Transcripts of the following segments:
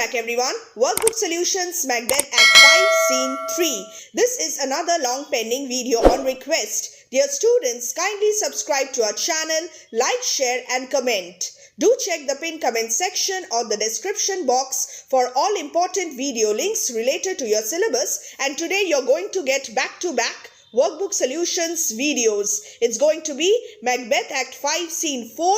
back everyone. Workbook Solutions Macbeth Act 5 Scene 3. This is another long pending video on request. Dear students, kindly subscribe to our channel, like, share and comment. Do check the pinned comment section or the description box for all important video links related to your syllabus, and today you're going to get back-to-back Workbook Solutions videos. It's going to be Macbeth Act 5 Scene 4,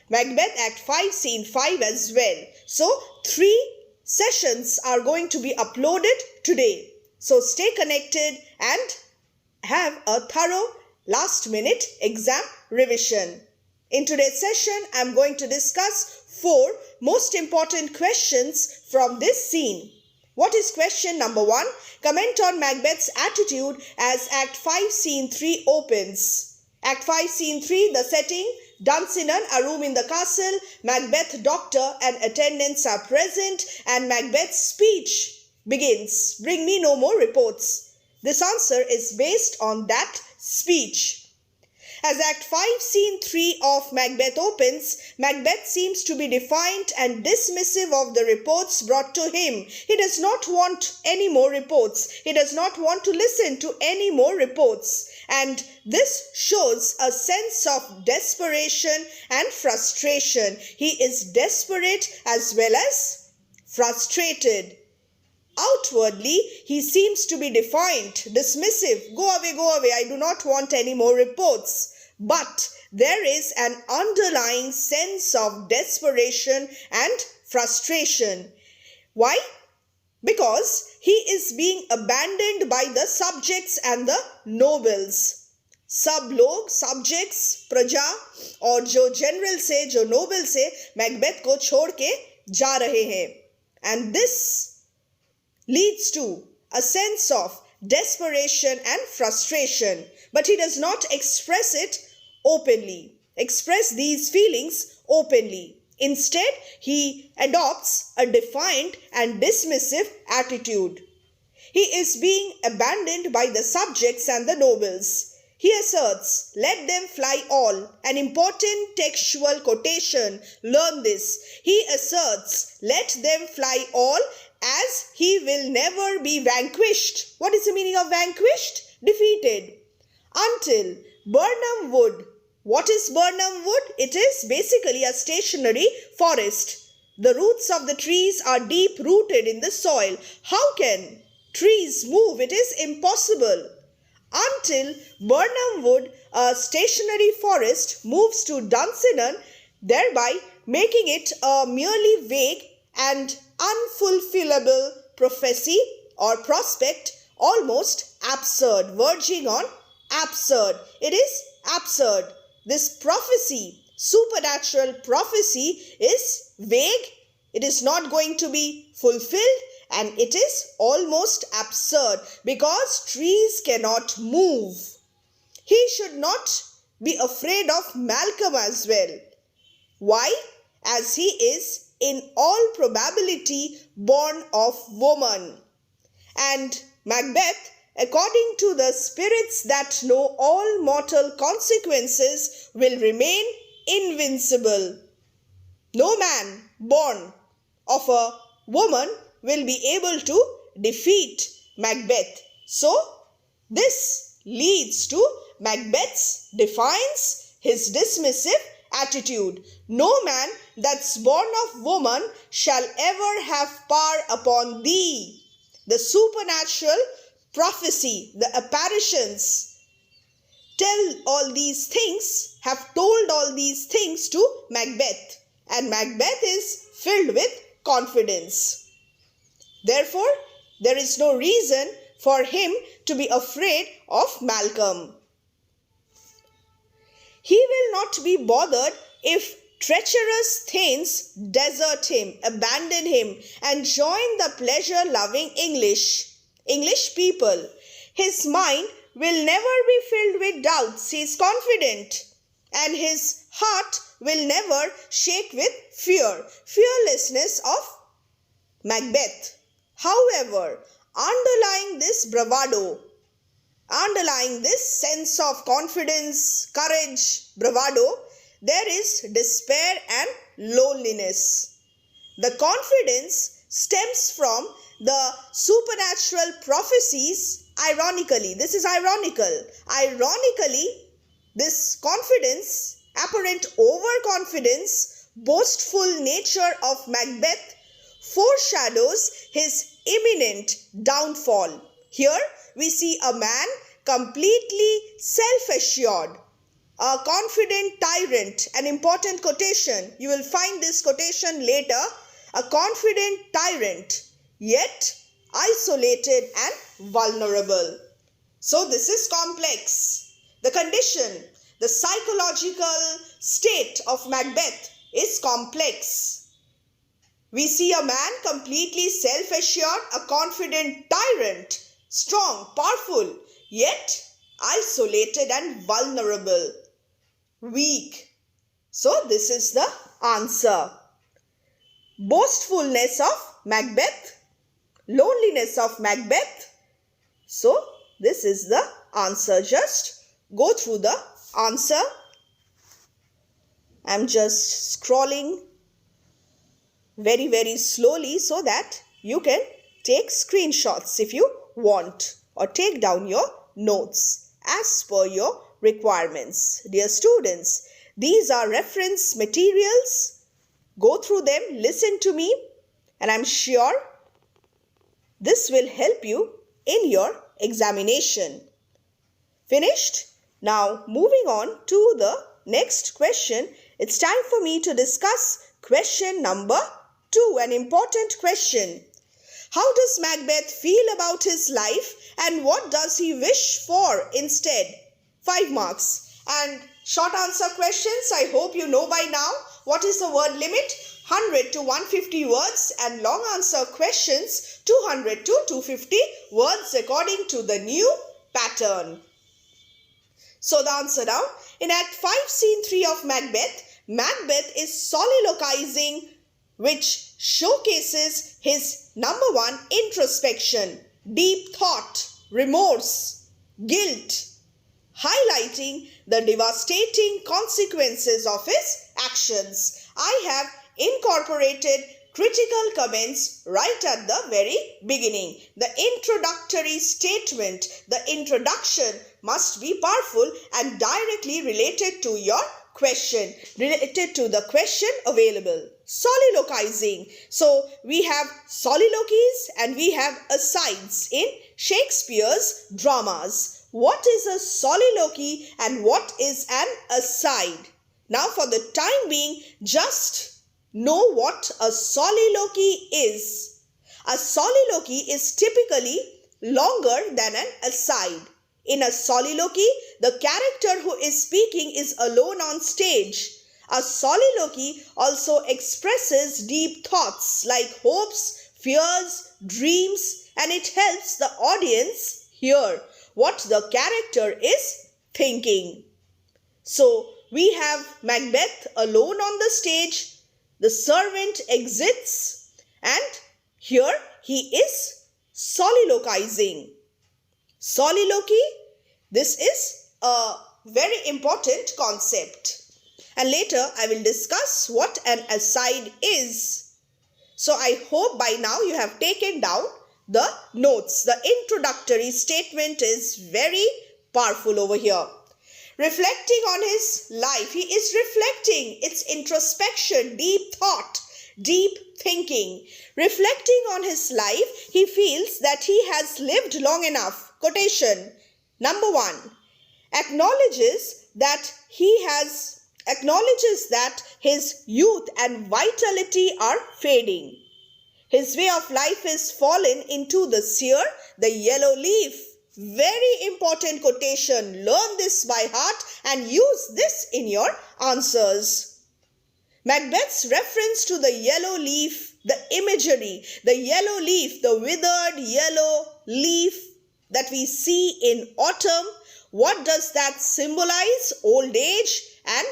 Macbeth Act 5 Scene 5 as well. So 3 sessions are going to be uploaded today. So stay connected and have a thorough last minute exam revision. In today's session, I'm going to discuss 4 most important questions from this scene. What is question number 1? Comment on Macbeth's attitude as Act 5 Scene 3 opens. Act 5 Scene 3, the setting, Dunsinane, a room in the castle, Macbeth, doctor and attendants are present, and Macbeth's speech begins. Bring me no more reports. This answer is based on that speech. As Act 5 Scene 3 of Macbeth opens, Macbeth seems to be defiant and dismissive of the reports brought to him. He does not want any more reports. He does not want to listen to any more reports. And this shows a sense of desperation and frustration. He is desperate as well as frustrated. Outwardly, he seems to be defiant, dismissive. Go away, I do not want any more reports. But there is an underlying sense of desperation and frustration. Why? Because he is being abandoned by the subjects and the nobles. सब लोग, subjects, प्रजा और जो general से, जो noble से Macbeth को छोड़ के जा रहे हैं. And this leads to a sense of desperation and frustration. But he does not express it openly, express these feelings openly. Instead, he adopts a defiant and dismissive attitude. He is being abandoned by the subjects and the nobles. He asserts, let them fly all. An important textual quotation. Learn this. He asserts, let them fly all, as he will never be vanquished. What is the meaning of vanquished? Defeated. Until Birnam Wood. What is Birnam Wood? It is basically a stationary forest. The roots of the trees are deep rooted in the soil. How can trees move? It is impossible. Until Birnam Wood, a stationary forest, moves to Dunsinane, thereby making it a merely vague and unfulfillable prophecy or prospect, almost absurd, verging on absurd. It is absurd. This prophecy, supernatural prophecy, is vague. It is not going to be fulfilled, and it is almost absurd because trees cannot move. He should not be afraid of Malcolm as well. Why? As he is in all probability born of woman. And Macbeth, according to the spirits that know all mortal consequences, will remain invincible. No man born of a woman will be able to defeat Macbeth. So, this leads to Macbeth's defiance, his dismissive attitude. No man that's born of woman shall ever have power upon thee. The supernatural prophecy, the apparitions, tell all these things, have told all these things to Macbeth. And Macbeth is filled with confidence. Therefore, there is no reason for him to be afraid of Malcolm. He will not be bothered if treacherous thanes desert him, abandon him, and join the pleasure-loving English people. His mind will never be filled with doubts. He is confident, and his heart will never shake with fear. Fearlessness of Macbeth. However, underlying this bravado, underlying this sense of confidence, courage, bravado, there is despair and loneliness. The confidence stems from the supernatural prophecies. Ironically, this is ironical. Ironically, this confidence, apparent overconfidence, boastful nature of Macbeth foreshadows his imminent downfall. Here we see a man completely self-assured, a confident tyrant, an important quotation. You will find this quotation later. A confident tyrant, yet isolated and vulnerable. So this is complex. The condition, the psychological state of Macbeth is complex. We see a man completely self-assured, a confident tyrant, strong, powerful, yet isolated and vulnerable, weak. So this is the answer. Boastfulness of Macbeth, loneliness of Macbeth. So this is the answer. Just go through the answer. I'm just scrolling very slowly so that you can take screenshots if you want, or take down your notes as per your requirements. Dear students, these are reference materials. Go through them, listen to me, and I'm sure this will help you in your examination. Finished? Now moving on to the next question. It's time for me to discuss question number 2, an important question. How does Macbeth feel about his life and what does he wish for instead? 5 marks. And short answer questions, I hope you know by now what is the word limit. 100 to 150 words, and long answer questions 200 to 250 words according to the new pattern. So the answer now, in Act 5 Scene 3 of Macbeth, Macbeth is soliloquizing, which showcases his number 1 introspection, deep thought, remorse, guilt, highlighting the devastating consequences of his actions. I have incorporated critical comments right at the very beginning. The introductory statement, the introduction must be powerful and directly related to your question, related to the question available. Soliloquizing. So we have soliloquies and we have asides in Shakespeare's dramas. What is a soliloquy and what is an aside? Now for the time being, just know what a soliloquy is. A soliloquy is typically longer than an aside. In a soliloquy, the character who is speaking is alone on stage. A soliloquy also expresses deep thoughts like hopes, fears, dreams, and it helps the audience hear what the character is thinking. So we have Macbeth alone on the stage. The servant exits and here he is soliloquizing. Soliloquy, this is a very important concept. And later I will discuss what an aside is. So I hope by now you have taken down the notes. The introductory statement is very powerful over here. Reflecting on his life, he is reflecting. It's introspection, deep thought, deep thinking. Reflecting on his life, he feels that he has lived long enough. Quotation number 1. Acknowledges that his youth and vitality are fading. His way of life is fallen into the sere, the yellow leaf. Very important quotation. Learn this by heart and use this in your answers. Macbeth's reference to the yellow leaf, the imagery, the yellow leaf, the withered yellow leaf that we see in autumn. What does that symbolize? Old age and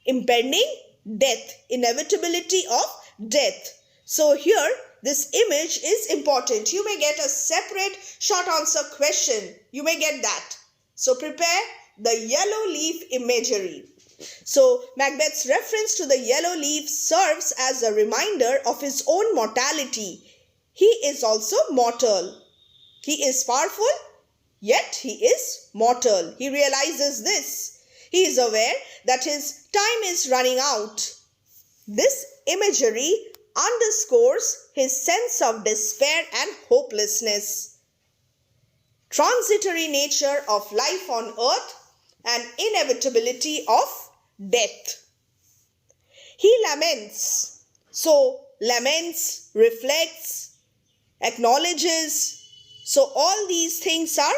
impending death, inevitability of death. So here this image is important. You may get a separate short answer question. You may get that. So prepare the yellow leaf imagery. So Macbeth's reference to the yellow leaf serves as a reminder of his own mortality. he is also mortal. He is powerful, yet he is mortal. He realizes this. He is aware that his time is running out. This imagery underscores his sense of despair and hopelessness. Transitory nature of life on earth and inevitability of death. He laments. So, laments, reflects, acknowledges. So, all these things are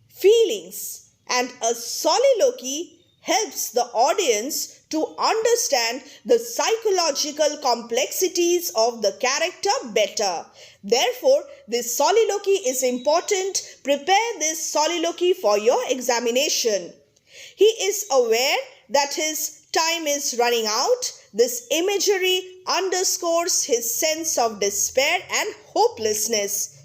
feelings, and a soliloquy helps the audience to understand the psychological complexities of the character better. Therefore, this soliloquy is important. Prepare this soliloquy for your examination. He is aware that his time is running out. This imagery underscores his sense of despair and hopelessness.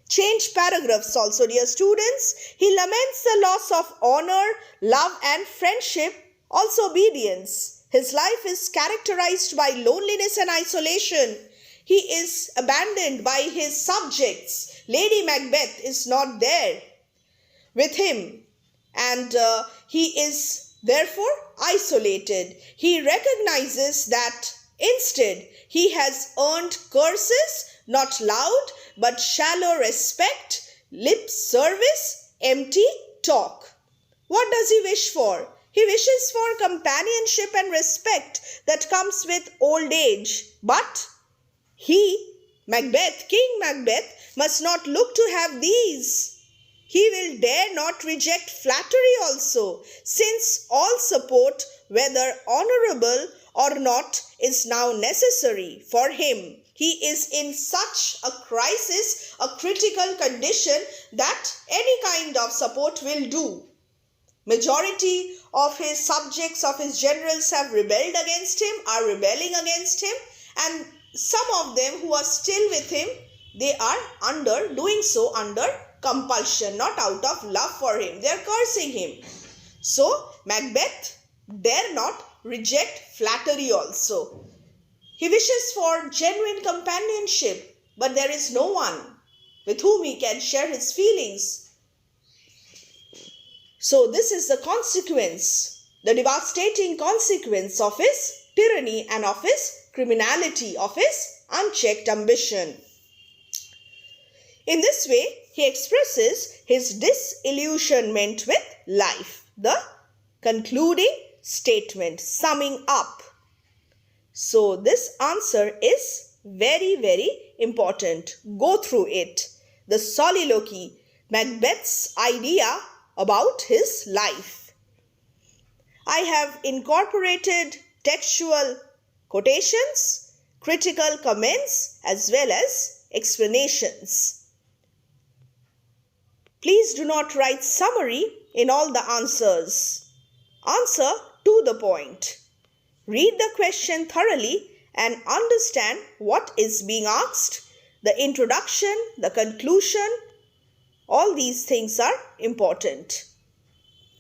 Change paragraphs also, dear students. He laments the loss of honor, love and friendship, also obedience. His life is characterized by loneliness and isolation. He is abandoned by his subjects. Lady Macbeth is not there with him, and he is therefore isolated. He recognizes that instead he has earned curses, not loud but shallow respect, lip service, empty talk. What does he wish for? He wishes for companionship and respect that comes with old age. But he, Macbeth, King Macbeth, must not look to have these. He will dare not reject flattery also, since all support, whether honorable or not, is now necessary for him. He is in such a crisis, a critical condition, that any kind of support will do. Majority of his subjects, of his generals have rebelled against him, are rebelling against him, and some of them who are still with him, they are doing so under compulsion, not out of love for him. They are cursing him. So Macbeth dare not reject flattery also. He wishes for genuine companionship, but there is no one with whom he can share his feelings. So this is the consequence, the devastating consequence of his tyranny and of his criminality, of his unchecked ambition. In this way, he expresses his disillusionment with life. The concluding statement, summing up. So this answer is very, very important. Go through it. The soliloquy, Macbeth's idea about his life. I have incorporated textual quotations, critical comments as well as explanations. Please do not write summary in all the answers. Answer to the point. Read the question thoroughly and understand what is being asked. The introduction, the conclusion, all these things are important.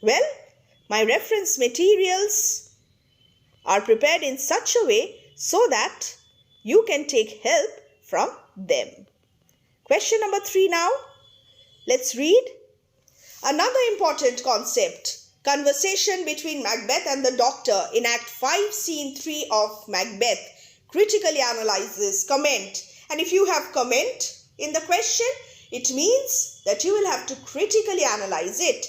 Well, my reference materials are prepared in such a way so that you can take help from them. Question number 3 now. Let's read. Another important concept. Conversation between Macbeth and the doctor in Act 5, Scene 3 of Macbeth. Critically analyze, comment. And if you have comment in the question, it means that you will have to critically analyze it.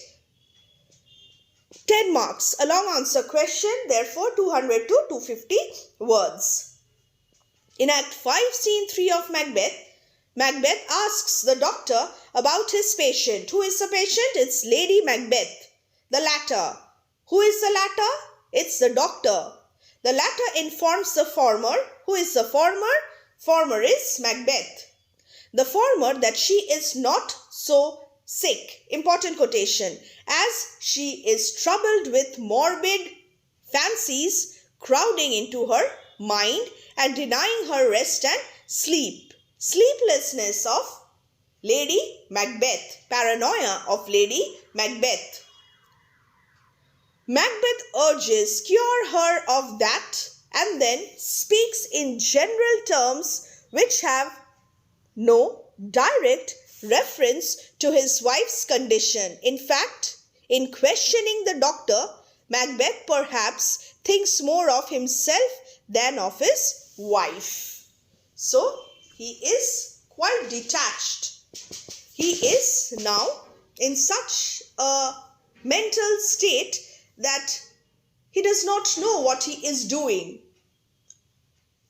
10 marks. A long answer question, therefore 200 to 250 words. In Act 5, Scene 3 of Macbeth, Macbeth asks the doctor about his patient. Who is the patient? It's Lady Macbeth. The latter. Who is the latter? It's the doctor. The latter informs the former. Who is the former? Former is Macbeth. The former that she is not so sick. Important quotation. As she is troubled with morbid fancies crowding into her mind and denying her rest and sleep. Sleeplessness of Lady Macbeth. Paranoia of Lady Macbeth. Macbeth urges cure her of that and then speaks in general terms which have no direct reference to his wife's condition. In fact, in questioning the doctor, Macbeth perhaps thinks more of himself than of his wife. So, he is quite detached. He is now in such a mental state that he does not know what he is doing.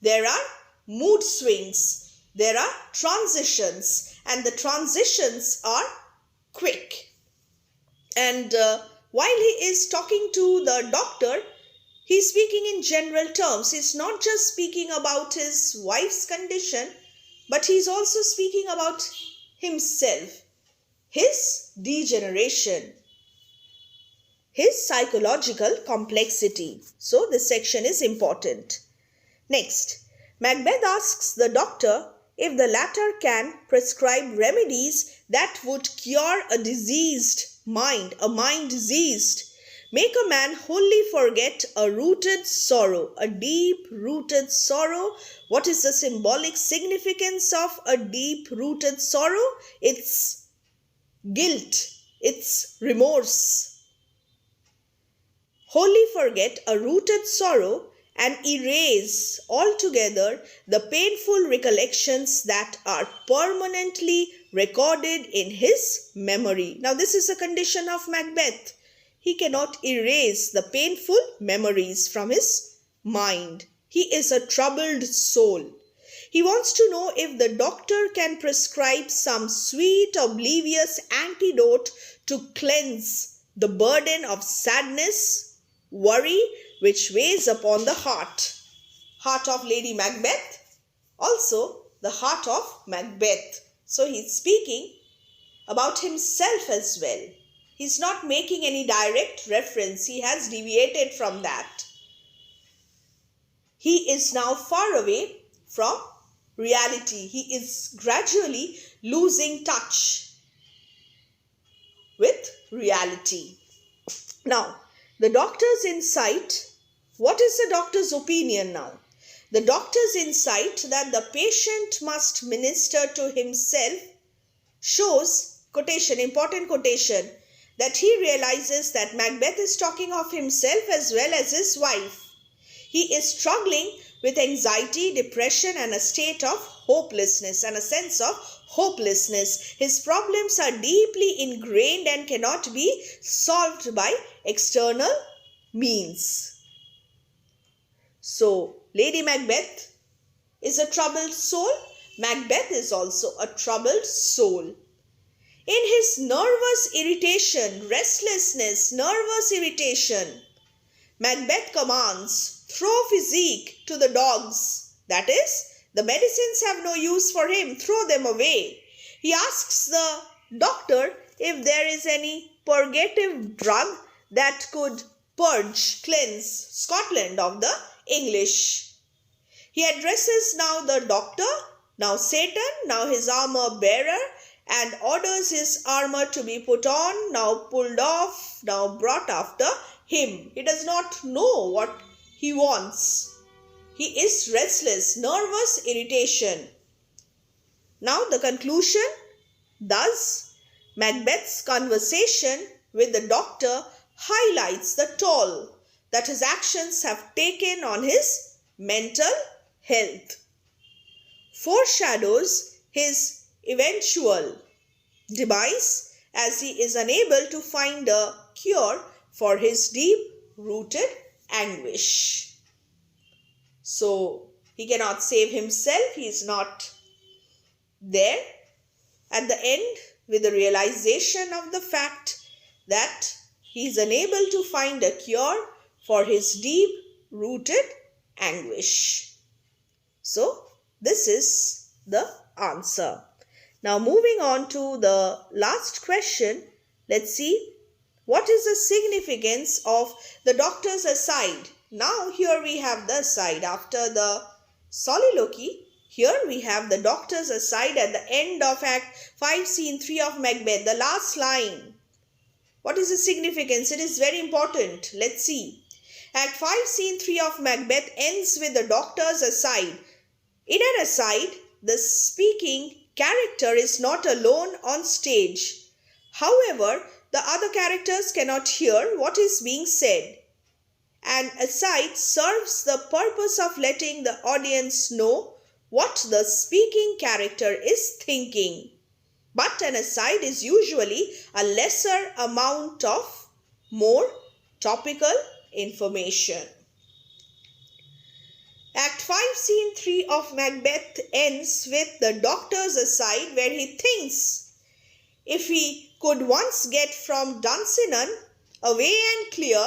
There are mood swings, there are transitions, and the transitions are quick. And while he is talking to the doctor, he is speaking in general terms. He is not just speaking about his wife's condition, but he is also speaking about himself, his degeneration, his psychological complexity. So this section is important. Next, Macbeth asks the doctor if the latter can prescribe remedies that would cure a diseased mind, a mind diseased, make a man wholly forget a rooted sorrow, a deep-rooted sorrow. What is the symbolic significance of a deep-rooted sorrow? It's guilt, it's remorse. Wholly forget a rooted sorrow and erase altogether the painful recollections that are permanently recorded in his memory. Now, this is a condition of Macbeth. He cannot erase the painful memories from his mind. He is a troubled soul. He wants to know if the doctor can prescribe some sweet, oblivious antidote to cleanse the burden of sadness, worry, which weighs upon the heart of Lady Macbeth, also the heart of Macbeth. So he's speaking about himself as well. He's not making any direct reference. He has deviated from that. He is now far away from reality. He is gradually losing touch with reality. Now, the doctor's insight, what is the doctor's opinion now? The doctor's insight that the patient must minister to himself shows, quotation, important quotation, that he realizes that Macbeth is talking of himself as well as his wife. He is struggling with anxiety, depression, and a state of hopelessness and a sense of hopelessness. His problems are deeply ingrained and cannot be solved by external means. So, Lady Macbeth is a troubled soul. Macbeth is also a troubled soul. In his nervous irritation, restlessness, nervous irritation, Macbeth commands, throw physic to the dogs. That is, the medicines have no use for him, throw them away. He asks the doctor if there is any purgative drug that could purge, cleanse Scotland of the English. He addresses now the doctor, now Satan, now his armor bearer, and orders his armor to be put on, now pulled off, now brought after him. He does not know what he wants. He is restless, nervous irritation. Now the conclusion. Thus, Macbeth's conversation with the doctor highlights the toll that his actions have taken on his mental health, foreshadows his eventual demise as he is unable to find a cure for his deep-rooted anguish. So, he cannot save himself. He is not there at the end with the realization of the fact that he is unable to find a cure for his deep-rooted anguish. So, this is the answer. Now, moving on to the last question, let's see what is the significance of the doctor's aside. Now, here we have the aside. After the soliloquy, here we have the doctor's aside at the end of Act 5, Scene 3 of Macbeth, the last line. What is the significance? It is very important. Let's see. Act 5, Scene 3 of Macbeth ends with the doctor's aside. In an aside, the speaking character is not alone on stage. However, the other characters cannot hear what is being said. An aside serves the purpose of letting the audience know what the speaking character is thinking. But an aside is usually a lesser amount of more topical information. Act 5, Scene 3 of Macbeth ends with the doctor's aside where he thinks if he could once get from Dunsinane away and clear,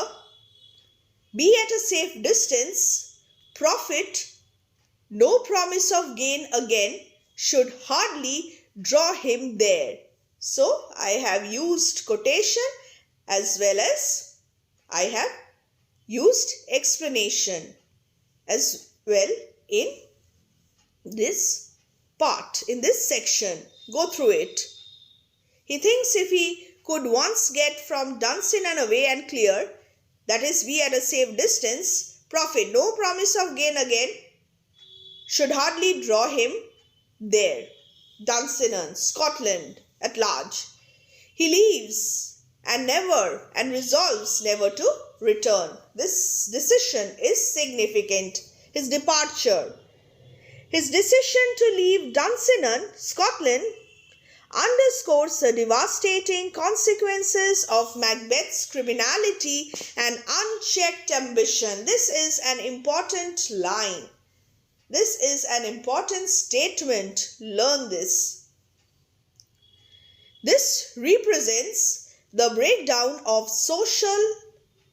be at a safe distance, profit, no promise of gain again, should hardly draw him there. So, I have used quotation as well as I have used explanation as well in this part, in this section. Go through it. He thinks if he could once get from Dunsinane away and clear, that is, be at a safe distance, profit, no promise of gain again, should hardly draw him there. Dunsinane, Scotland at large. He leaves and resolves never to return. This decision is significant. His departure. His decision to leave Dunsinane, Scotland, underscores the devastating consequences of Macbeth's criminality and unchecked ambition. This is an important line. This is an important statement. Learn this. This represents the breakdown of social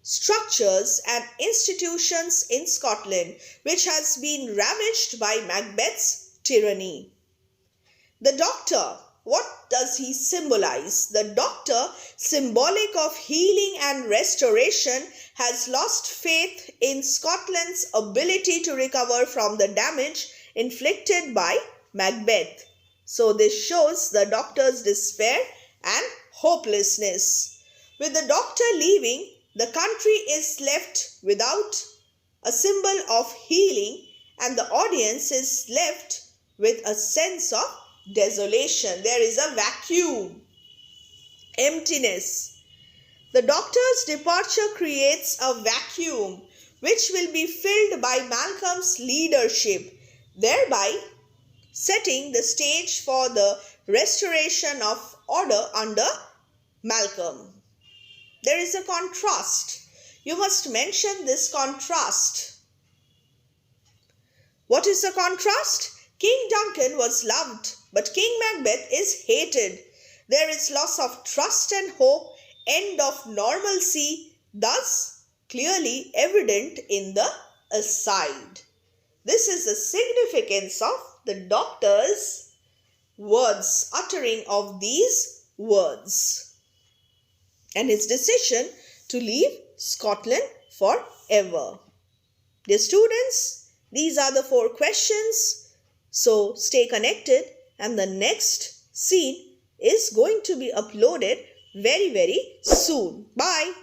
structures and institutions in Scotland, which has been ravaged by Macbeth's tyranny. The doctor, what does he symbolize? The doctor, symbolic of healing and restoration, has lost faith in Scotland's ability to recover from the damage inflicted by Macbeth. So this shows the doctor's despair and hopelessness. With the doctor leaving, the country is left without a symbol of healing and the audience is left with a sense of desolation. There is a vacuum, emptiness. The doctor's departure creates a vacuum which will be filled by Malcolm's leadership, thereby setting the stage for the restoration of order under Malcolm. There is a contrast. You must mention this contrast. What is the contrast? King Duncan was loved, but King Macbeth is hated. There is loss of trust and hope, end of normalcy, thus clearly evident in the aside. This is the significance of the doctor's words, uttering of these words, and his decision to leave Scotland forever. Dear students, these are the 4 questions. So stay connected, and the next scene is going to be uploaded very, very soon. Bye.